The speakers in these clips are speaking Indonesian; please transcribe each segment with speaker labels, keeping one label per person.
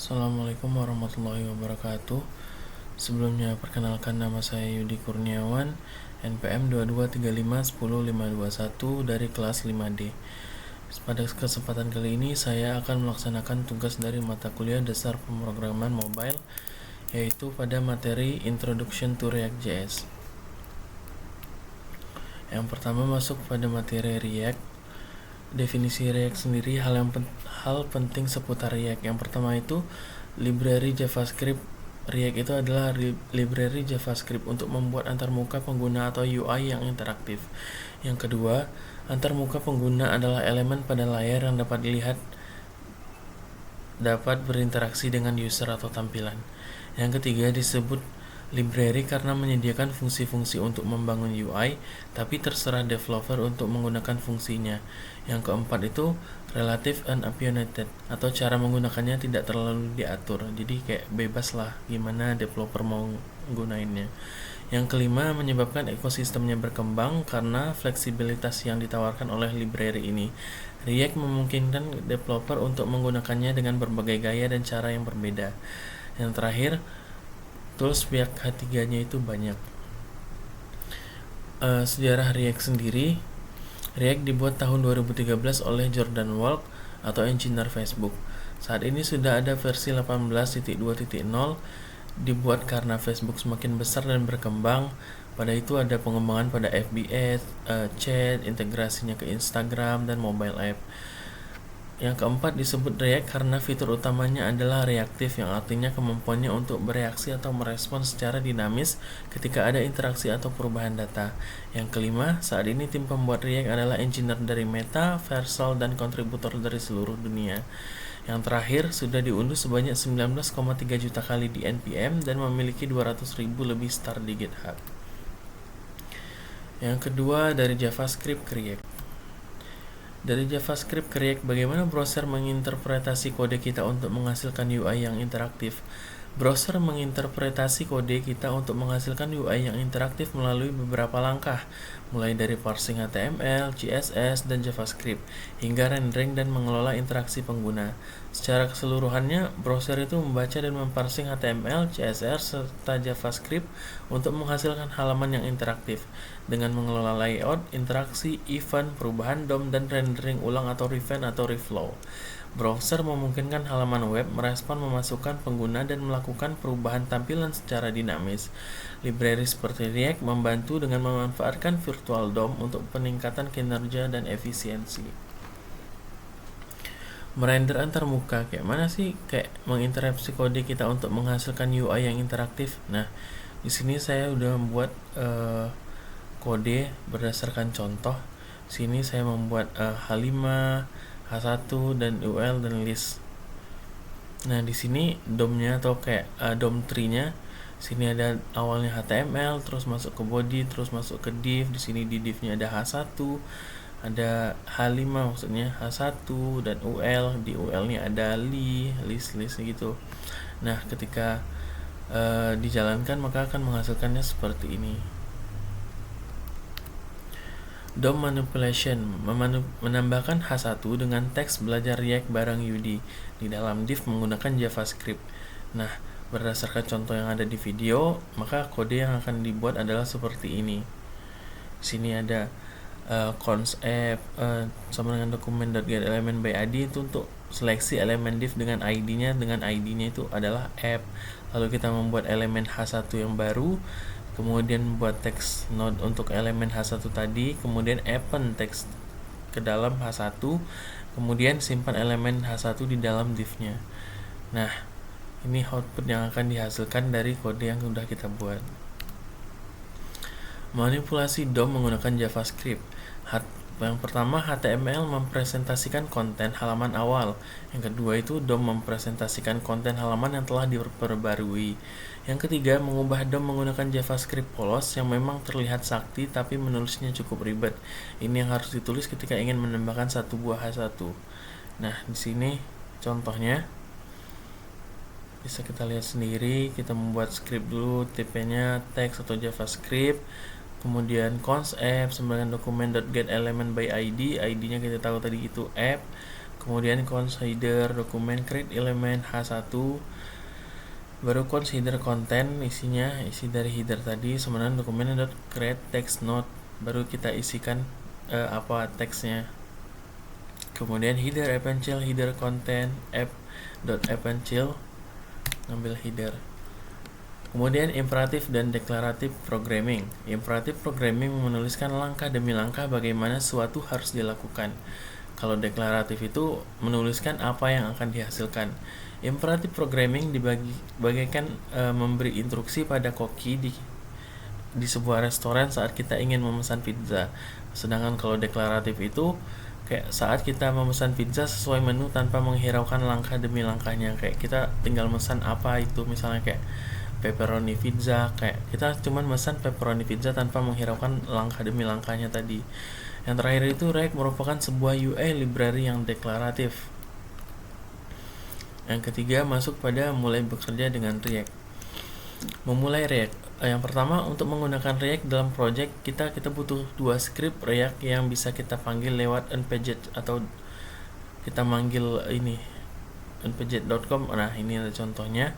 Speaker 1: Assalamualaikum warahmatullahi wabarakatuh. Sebelumnya perkenalkan, nama saya Yudi Kurniawan, NPM 22351051 dari kelas 5D. Pada kesempatan kali ini saya akan melaksanakan tugas dari mata kuliah dasar pemrograman mobile, yaitu pada materi Introduction to React.js. Yang pertama masuk pada materi React. Definisi React sendiri, hal penting seputar React. Yang pertama itu library JavaScript. React itu adalah library JavaScript untuk membuat antarmuka pengguna atau UI yang interaktif. Yang kedua, antarmuka pengguna adalah elemen pada layar yang dapat berinteraksi dengan user atau tampilan. Yang ketiga, disebut library karena menyediakan fungsi-fungsi untuk membangun UI, tapi terserah developer untuk menggunakan fungsinya. Yang keempat itu relative and opinionated, atau cara menggunakannya tidak terlalu diatur, jadi kayak bebas lah gimana developer mau menggunainnya. Yang kelima, menyebabkan ekosistemnya berkembang karena fleksibilitas yang ditawarkan oleh library ini. React memungkinkan developer untuk menggunakannya dengan berbagai gaya dan cara yang berbeda. Yang terakhir, tools pihak ketiganya itu banyak. Sejarah React sendiri, React dibuat tahun 2013 oleh Jordan Walk atau engineer Facebook. Saat ini sudah ada versi 18.2.0, dibuat karena Facebook semakin besar dan berkembang. Pada itu ada pengembangan pada FBS, chat, integrasinya ke Instagram dan mobile app. Yang keempat, disebut React karena fitur utamanya adalah reaktif, yang artinya kemampuannya untuk bereaksi atau merespon secara dinamis ketika ada interaksi atau perubahan data. Yang kelima, saat ini tim pembuat React adalah engineer dari Meta, Vercel, dan kontributor dari seluruh dunia. Yang terakhir, sudah diunduh sebanyak 19,3 juta kali di NPM dan memiliki 200.000 lebih star di GitHub. Yang kedua, dari JavaScript ke React. Dari JavaScript ke React, bagaimana browser menginterpretasi kode kita untuk menghasilkan UI yang interaktif? Browser menginterpretasi kode kita untuk menghasilkan UI yang interaktif melalui beberapa langkah, mulai dari parsing HTML, CSS, dan JavaScript, hingga rendering dan mengelola interaksi pengguna. Secara keseluruhannya, browser itu membaca dan memparsing HTML, CSS, serta JavaScript untuk menghasilkan halaman yang interaktif, dengan mengelola layout, interaksi, event, perubahan DOM, dan rendering ulang atau revamp atau reflow. Browser memungkinkan halaman web merespon memasukkan pengguna dan melakukan perubahan tampilan secara dinamis. Library seperti React membantu dengan memanfaatkan virtual DOM untuk peningkatan kinerja dan efisiensi. Merender antarmuka, kayak mana sih kayak menginterupsi kode kita untuk menghasilkan UI yang interaktif? Nah, di sini saya udah membuat kode berdasarkan contoh. Sini saya membuat H5, H1, dan UL dan list. Nah, di sini DOM-nya atau kayak DOM tree-nya, sini ada awalnya HTML, terus masuk ke body, terus masuk ke div. Di sini di div-nya ada H1, ada H5 maksudnya H1, dan UL. Di UL-nya ada list gitu. Nah, ketika dijalankan maka akan menghasilkannya seperti ini. DOM manipulation, menambahkan H1 dengan teks belajar React bareng Yudi di dalam div menggunakan JavaScript. Nah, berdasarkan contoh yang ada di video, maka kode yang akan dibuat adalah seperti ini. Sini ada cons app sama dengan document.getElementById by ID itu untuk seleksi elemen div dengan ID-nya, itu adalah app. Lalu kita membuat elemen H1 yang baru, kemudian buat text node untuk elemen H1 tadi, kemudian append text ke dalam H1, kemudian simpan elemen H1 di dalam div-nya. Nah, ini output yang akan dihasilkan dari kode yang sudah kita buat. Manipulasi DOM menggunakan JavaScript. Yang pertama, HTML mempresentasikan konten halaman awal. Yang kedua itu DOM mempresentasikan konten halaman yang telah diperbarui. Yang ketiga, mengubah DOM menggunakan JavaScript polos yang memang terlihat sakti tapi menulisnya cukup ribet. Ini yang harus ditulis ketika ingin menambahkan satu buah H1. Nah, di sini contohnya bisa kita lihat sendiri. Kita membuat script dulu, tipe-nya teks atau JavaScript. Kemudian cons app sama dengan document.getElementById, ID-nya kita tahu tadi itu app. kemudian consider dokumen create element H1, baru consider content, isinya isi dari header tadi, sebenarnya dokumen create text node, baru kita isikan apa teksnya. Kemudian header append-child, header content app.append-child, ngambil header. Kemudian imperatif dan deklaratif programming. Imperatif programming menuliskan langkah demi langkah bagaimana suatu harus dilakukan. Kalau deklaratif itu menuliskan apa yang akan dihasilkan. Imperatif programming bagaikan memberi instruksi pada koki di sebuah restoran saat kita ingin memesan pizza. Sedangkan kalau deklaratif itu kayak saat kita memesan pizza sesuai menu tanpa menghiraukan langkah demi langkahnya. Kayak kita tinggal memesan apa itu, misalnya kayak pepperoni pizza, kayak kita cuman memesan pepperoni pizza tanpa menghiraukan langkah demi langkahnya tadi. Yang terakhir itu React merupakan sebuah UI library yang deklaratif. Yang ketiga masuk pada mulai bekerja dengan React. Memulai React. Yang pertama, untuk menggunakan React dalam project kita butuh 2 script React yang bisa kita panggil lewat npj atau kita manggil ini npj.com. Nah, ini ada contohnya.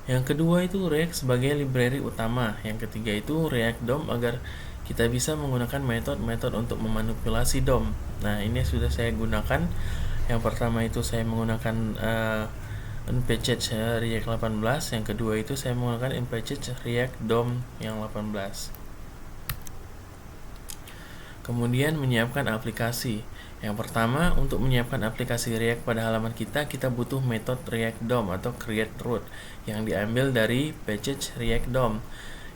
Speaker 1: Yang kedua itu React sebagai library utama. Yang ketiga itu React DOM agar kita bisa menggunakan metode-metode untuk memanipulasi DOM. Nah, ini sudah saya gunakan. Yang pertama itu saya menggunakan npj React 18. Yang kedua itu saya menggunakan npj React DOM yang 18. Kemudian menyiapkan aplikasi. Yang pertama, untuk menyiapkan aplikasi React pada halaman kita butuh metode React DOM atau create root yang diambil dari package React DOM.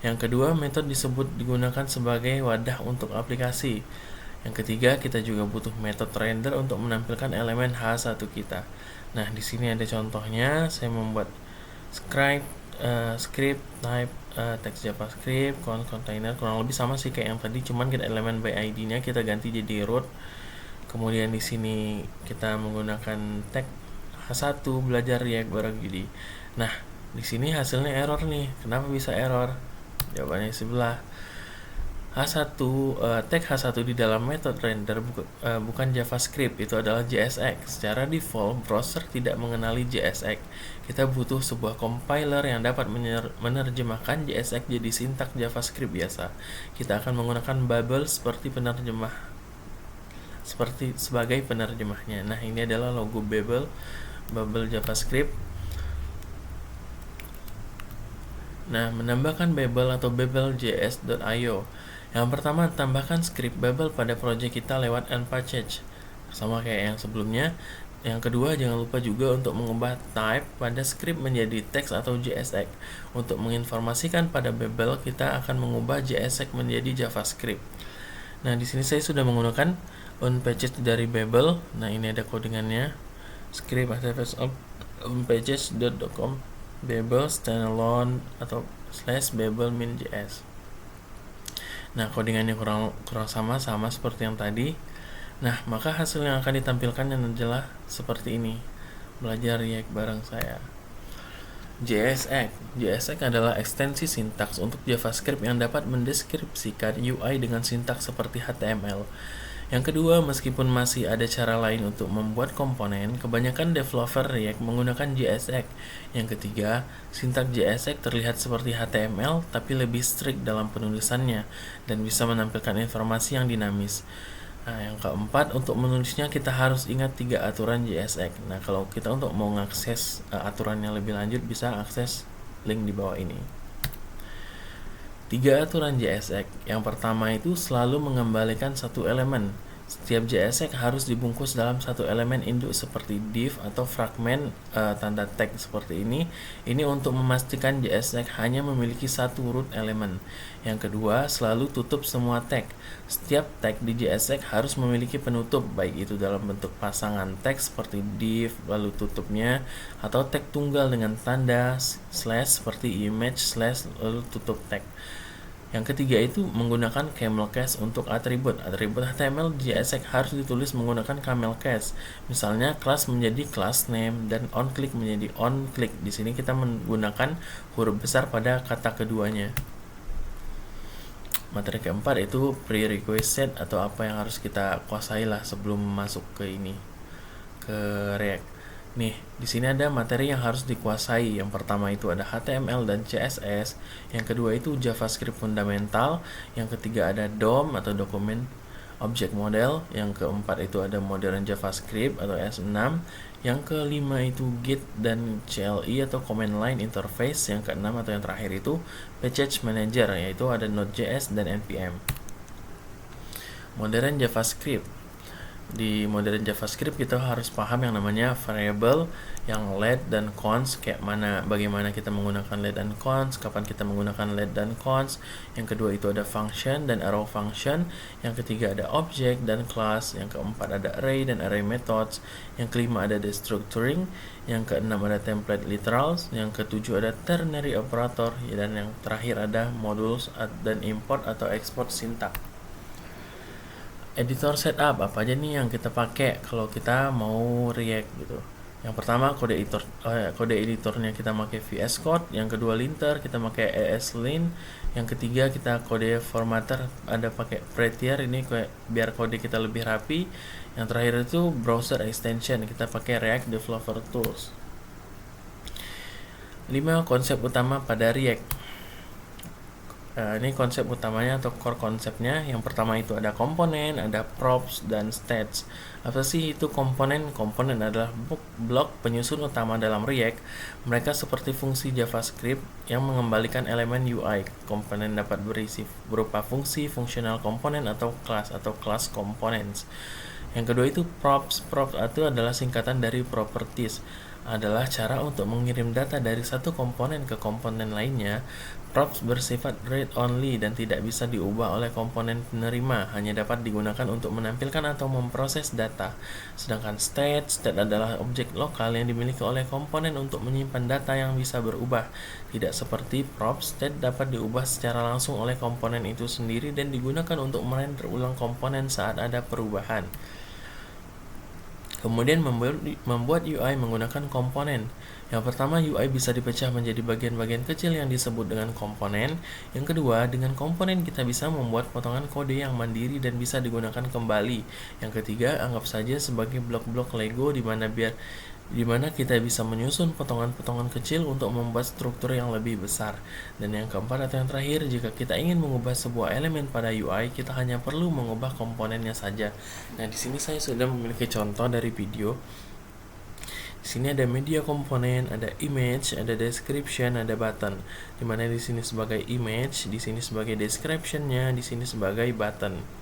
Speaker 1: Yang kedua, metode disebut digunakan sebagai wadah untuk aplikasi. Yang ketiga, kita juga butuh metode render untuk menampilkan elemen H1 kita. Nah, di sini ada contohnya. Saya membuat script type text JavaScript container, kurang lebih sama sih kayak yang tadi, cuman kita elemen by ID-nya kita ganti jadi root. Kemudian di sini kita menggunakan tag H1 belajar React bareng Yudi. Nah, di sini hasilnya error nih. Kenapa bisa error? Jawabannya sebelah. H1 tag H1 di dalam metode render bukan JavaScript, itu adalah JSX. Secara default browser tidak mengenali JSX. Kita butuh sebuah compiler yang dapat menerjemahkan JSX jadi sintak JavaScript biasa. Kita akan menggunakan Babel sebagai penerjemahnya. Nah, ini adalah logo Babel JavaScript. Nah, menambahkan Babel atau babel.js.io. Yang pertama, tambahkan script Babel pada project kita lewat npackage, sama kayak yang sebelumnya. Yang kedua, jangan lupa juga untuk mengubah type pada script menjadi text atau JSX. Untuk menginformasikan pada Babel, kita akan mengubah JSX menjadi JavaScript. Nah, di sini saya sudah menggunakan onPackage dari Babel. Nah, ini ada codingannya. Script onPackage.com Babel standalone atau /Babel min.js. Nah, codingannya kurang sama seperti yang tadi. Nah, maka hasil yang akan ditampilkan adalah seperti ini. Belajar React bareng saya. JSX adalah ekstensi sintaks untuk JavaScript yang dapat mendeskripsikan UI dengan sintaks seperti HTML. Yang kedua, meskipun masih ada cara lain untuk membuat komponen, kebanyakan developer React menggunakan JSX. Yang ketiga, sintaks JSX terlihat seperti HTML tapi lebih strict dalam penulisannya dan bisa menampilkan informasi yang dinamis. Nah, yang keempat, untuk menulisnya kita harus ingat 3 aturan JSX. Nah, kalau kita untuk mau mengakses aturannya lebih lanjut, bisa akses link di bawah ini. 3 aturan JSX. Yang pertama itu selalu mengembalikan satu elemen. Setiap JSX harus dibungkus dalam satu elemen induk seperti div atau fragment tanda tag seperti ini. Ini untuk memastikan JSX hanya memiliki satu root elemen. Yang kedua, selalu tutup semua tag. Setiap tag di JSX harus memiliki penutup, baik itu dalam bentuk pasangan tag seperti div lalu tutupnya, atau tag tunggal dengan tanda slash seperti image slash lalu tutup tag. Yang ketiga itu menggunakan camel case untuk atribut. Atribut HTML di JSX harus ditulis menggunakan camel case. Misalnya class menjadi class name dan onClick menjadi onClick. Di sini kita menggunakan huruf besar pada kata keduanya. Materi keempat itu prerequisite atau apa yang harus kita kuasai lah sebelum masuk ke ini, ke React. Nih, di sini ada materi yang harus dikuasai. Yang pertama itu ada HTML dan CSS, yang kedua itu JavaScript fundamental, yang ketiga ada DOM atau Document Object Model, yang keempat itu ada Modern JavaScript atau S6, yang kelima itu Git dan CLI atau Command Line Interface, yang keenam atau yang terakhir itu Package Manager, yaitu ada Node.js dan NPM. Modern JavaScript. Di modern JavaScript kita harus paham yang namanya variable, yang let dan cons, kayak bagaimana kita menggunakan let dan cons, kapan kita menggunakan let dan cons. Yang kedua itu ada function dan arrow function, yang ketiga ada object dan class, yang keempat ada array dan array methods, yang kelima ada destructuring, yang keenam ada template literals, yang ketujuh ada ternary operator, dan yang terakhir ada modules dan import atau export syntax. Editor setup apa aja nih yang kita pakai kalau kita mau React gitu. Yang pertama kode editornya kita pakai VS Code, yang kedua linter kita pakai ESLint, yang ketiga kita kode formatter ada pakai Prettier ini biar kode kita lebih rapi. Yang terakhir itu browser extension kita pakai React Developer Tools. 5 konsep utama pada React. Ini konsep utamanya atau core konsepnya. Yang pertama itu ada komponen, ada props, dan stats. Apa sih itu komponen? Komponen adalah blok penyusun utama dalam React. Mereka seperti fungsi JavaScript yang mengembalikan elemen UI. Komponen dapat berisi berupa fungsi, fungsional komponen, atau class components. Yang kedua itu props. Props itu adalah singkatan dari properties. Adalah cara untuk mengirim data dari satu komponen ke komponen lainnya. Props bersifat read only dan tidak bisa diubah oleh komponen penerima, hanya dapat digunakan untuk menampilkan atau memproses data. Sedangkan state adalah objek lokal yang dimiliki oleh komponen untuk menyimpan data yang bisa berubah. Tidak seperti props, state dapat diubah secara langsung oleh komponen itu sendiri dan digunakan untuk merender ulang komponen saat ada perubahan. Kemudian membuat UI menggunakan komponen. Yang pertama, UI bisa dipecah menjadi bagian-bagian kecil yang disebut dengan komponen. Yang kedua, dengan komponen kita bisa membuat potongan kode yang mandiri dan bisa digunakan kembali. Yang ketiga, anggap saja sebagai blok-blok Lego di mana kita bisa menyusun potongan-potongan kecil untuk membuat struktur yang lebih besar. Dan yang keempat atau yang terakhir, jika kita ingin mengubah sebuah elemen pada UI, kita hanya perlu mengubah komponennya saja. Nah, di sini saya sudah memiliki contoh dari video. Di sini ada media komponen, ada image, ada description, ada button. Di mana di sini sebagai image, di sini sebagai description-nya, di sini sebagai button.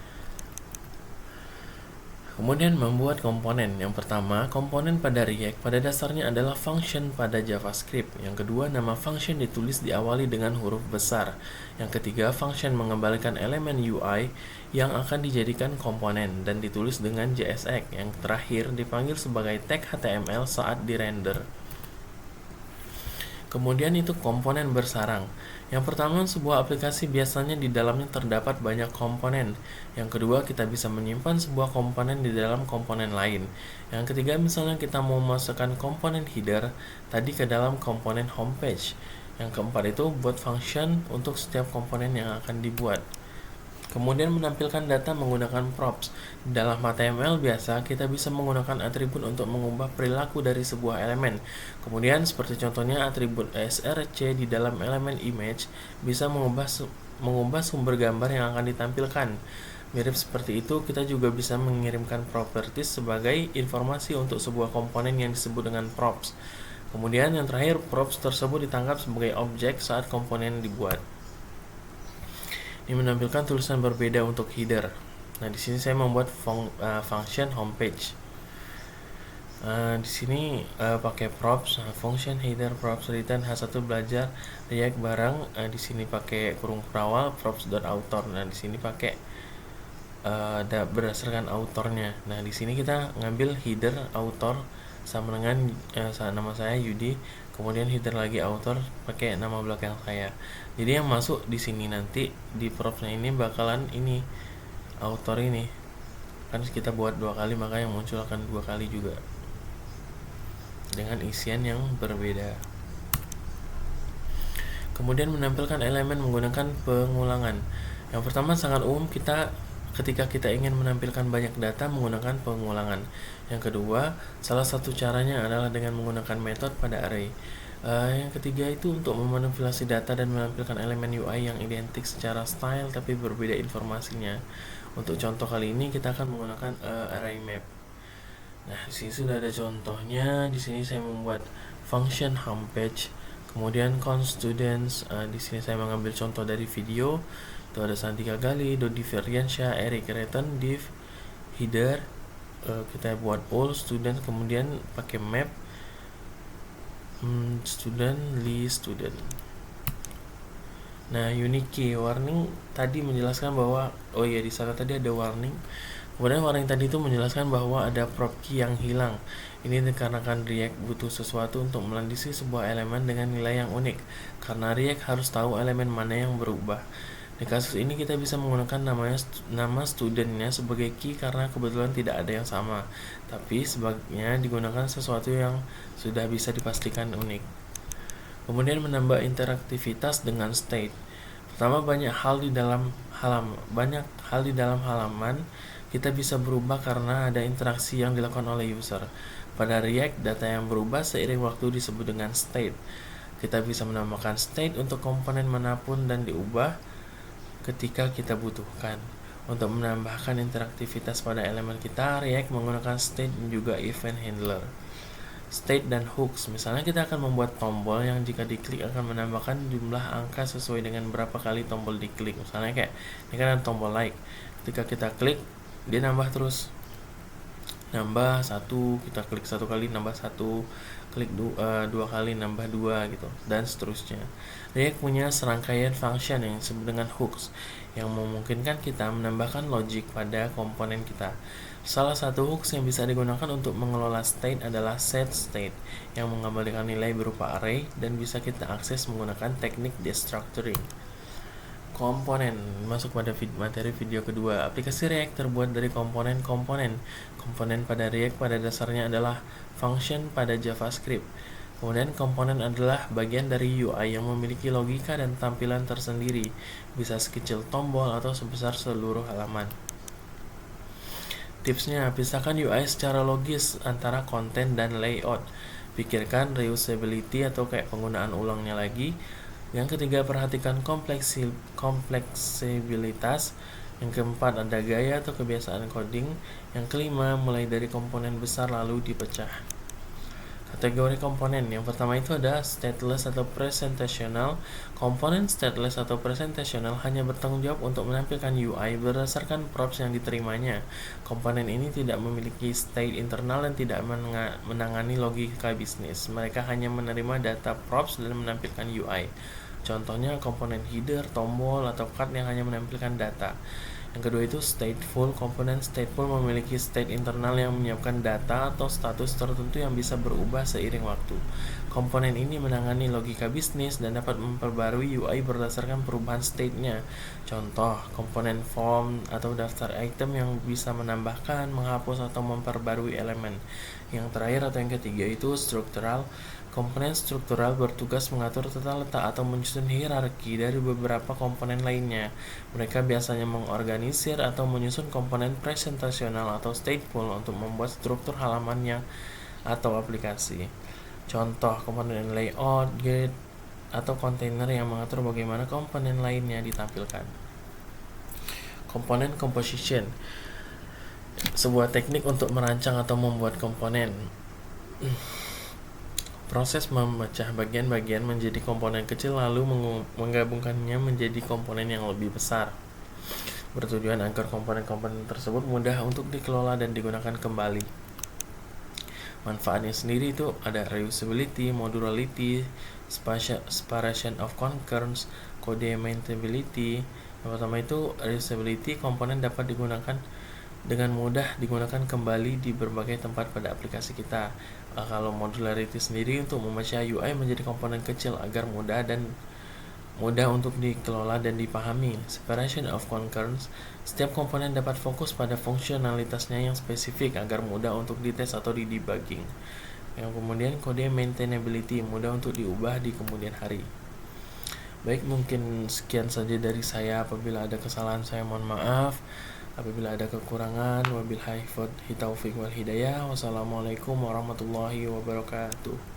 Speaker 1: Kemudian membuat komponen. Yang pertama, komponen pada React pada dasarnya adalah function pada JavaScript. Yang kedua, nama function ditulis diawali dengan huruf besar. Yang ketiga, function mengembalikan elemen UI yang akan dijadikan komponen dan ditulis dengan JSX. Yang terakhir, dipanggil sebagai tag HTML saat dirender. Kemudian itu komponen bersarang. Yang pertama, sebuah aplikasi biasanya di dalamnya terdapat banyak komponen. Yang kedua, kita bisa menyimpan sebuah komponen di dalam komponen lain. Yang ketiga, misalnya kita mau memasukkan komponen header tadi ke dalam komponen homepage. Yang keempat itu buat function untuk setiap komponen yang akan dibuat. Kemudian menampilkan data menggunakan props. Dalam HTML biasa, kita bisa menggunakan atribut untuk mengubah perilaku dari sebuah elemen. Kemudian seperti contohnya atribut src di dalam elemen image bisa mengubah sumber gambar yang akan ditampilkan. Mirip seperti itu, kita juga bisa mengirimkan properties sebagai informasi untuk sebuah komponen yang disebut dengan props. Kemudian yang terakhir, props tersebut ditangkap sebagai objek saat komponen dibuat. Ini menampilkan tulisan berbeda untuk header. Nah, di sini saya membuat function homepage. Di sini pakai props, function header props return H1 belajar React barang. Di sini pakai kurung awal props.author. Nah, di sini pakai berdasarkan autornya. Nah, di sini kita ngambil header author sama dengan nama saya Yudi. Kemudian header lagi author pakai nama belakang saya. Jadi yang masuk di sini nanti di propsnya ini bakalan ini author ini. Kan kita buat 2 kali, maka yang muncul akan 2 kali juga dengan isian yang berbeda. Kemudian menampilkan elemen menggunakan pengulangan. Yang pertama sangat umum, kita ketika kita ingin menampilkan banyak data menggunakan pengulangan. Yang kedua, salah satu caranya adalah dengan menggunakan metode pada array. Yang ketiga itu untuk memanipulasi data dan menampilkan elemen UI yang identik secara style tapi berbeda informasinya. Untuk contoh kali ini kita akan menggunakan array map. Nah, di sini sudah ada contohnya. Di sini saya membuat function homepage, kemudian const students. Di sini saya mengambil contoh dari video. Itu ada Santika Gali, Dodi Ferdiansyah, Eric Reton, div header. Kita buat all student, kemudian pakai map student list student. Nah, unique key warning tadi menjelaskan bahwa di sana tadi ada warning. Kemudian warning tadi itu menjelaskan bahwa ada prop key yang hilang. Ini dikarenakan React butuh sesuatu untuk melandasi sebuah elemen dengan nilai yang unik. Karena React harus tahu elemen mana yang berubah. Di kasus ini kita bisa menggunakan nama studentnya sebagai key karena kebetulan tidak ada yang sama. Tapi sebaiknya digunakan sesuatu yang sudah bisa dipastikan unik. Kemudian menambah interaktivitas dengan state. Pertama, banyak hal di dalam halaman kita bisa berubah karena ada interaksi yang dilakukan oleh user. Pada React, data yang berubah seiring waktu disebut dengan state. Kita bisa menambahkan state untuk komponen manapun dan diubah ketika kita butuhkan. Untuk menambahkan interaktivitas pada elemen kita, React menggunakan state dan juga event handler. State dan hooks. Misalnya kita akan membuat tombol yang jika diklik akan menambahkan jumlah angka sesuai dengan berapa kali tombol diklik. Misalnya kayak ini kan ada tombol like. Ketika kita klik, dia nambah terus. Nambah 1, kita klik 1 kali nambah 1, klik 2 kali nambah 2 gitu, dan seterusnya. React punya serangkaian function yang disebut dengan hooks yang memungkinkan kita menambahkan logic pada komponen kita. Salah satu hooks yang bisa digunakan untuk mengelola state adalah set state yang mengembalikan nilai berupa array dan bisa kita akses menggunakan teknik destructuring. Komponen masuk pada materi video kedua. Aplikasi React terbuat dari komponen-komponen. Komponen pada React pada dasarnya adalah function pada JavaScript. Kemudian komponen adalah bagian dari UI yang memiliki logika dan tampilan tersendiri, bisa sekecil tombol atau sebesar seluruh halaman. Tipsnya, pisahkan UI secara logis antara konten dan layout. Pikirkan reusability atau kayak penggunaan ulangnya lagi. Yang ketiga, perhatikan kompleksibilitas. Yang keempat, ada gaya atau kebiasaan coding. Yang kelima, mulai dari komponen besar lalu dipecah. Kategori komponen. Yang pertama itu ada stateless atau presentational. Komponen stateless atau presentational hanya bertanggung jawab untuk menampilkan UI berdasarkan props yang diterimanya. Komponen ini tidak memiliki state internal dan tidak menangani logika bisnis. Mereka hanya menerima data props dan menampilkan UI. Contohnya komponen header, tombol, atau card yang hanya menampilkan data. Yang kedua itu stateful. Komponen stateful memiliki state internal yang menyiapkan data atau status tertentu yang bisa berubah seiring waktu. Komponen ini menangani logika bisnis dan dapat memperbarui UI berdasarkan perubahan state-nya. Contoh, komponen form atau daftar item yang bisa menambahkan, menghapus, atau memperbarui elemen. Yang terakhir atau yang ketiga itu struktural. Komponen struktural bertugas mengatur tata letak atau menyusun hierarki dari beberapa komponen lainnya. Mereka biasanya mengorganisir atau menyusun komponen presentasional atau stateful untuk membuat struktur halamannya atau aplikasi. Contoh, komponen layout, grid, atau kontainer yang mengatur bagaimana komponen lainnya ditampilkan. Komponen composition, sebuah teknik untuk merancang atau membuat komponen. Proses memecah bagian-bagian menjadi komponen kecil lalu menggabungkannya menjadi komponen yang lebih besar. Bertujuan agar komponen-komponen tersebut mudah untuk dikelola dan digunakan kembali. Manfaatnya sendiri itu ada reusability, modularity, separation of concerns, code maintainability. Yang pertama itu reusability, komponen dapat digunakan dengan mudah digunakan kembali di berbagai tempat pada aplikasi kita. Kalau modularity sendiri untuk memecah UI menjadi komponen kecil agar mudah untuk dikelola dan dipahami. Separation of concerns, setiap komponen dapat fokus pada fungsionalitasnya yang spesifik agar mudah untuk dites atau di-debugging. Yang kemudian kode maintainability, mudah untuk diubah di kemudian hari. Baik, mungkin sekian saja dari saya. Apabila ada kesalahan saya mohon maaf. Apabila ada kekurangan, wabillahi taufiq wal hidayah. Wassalamualaikum warahmatullahi wabarakatuh.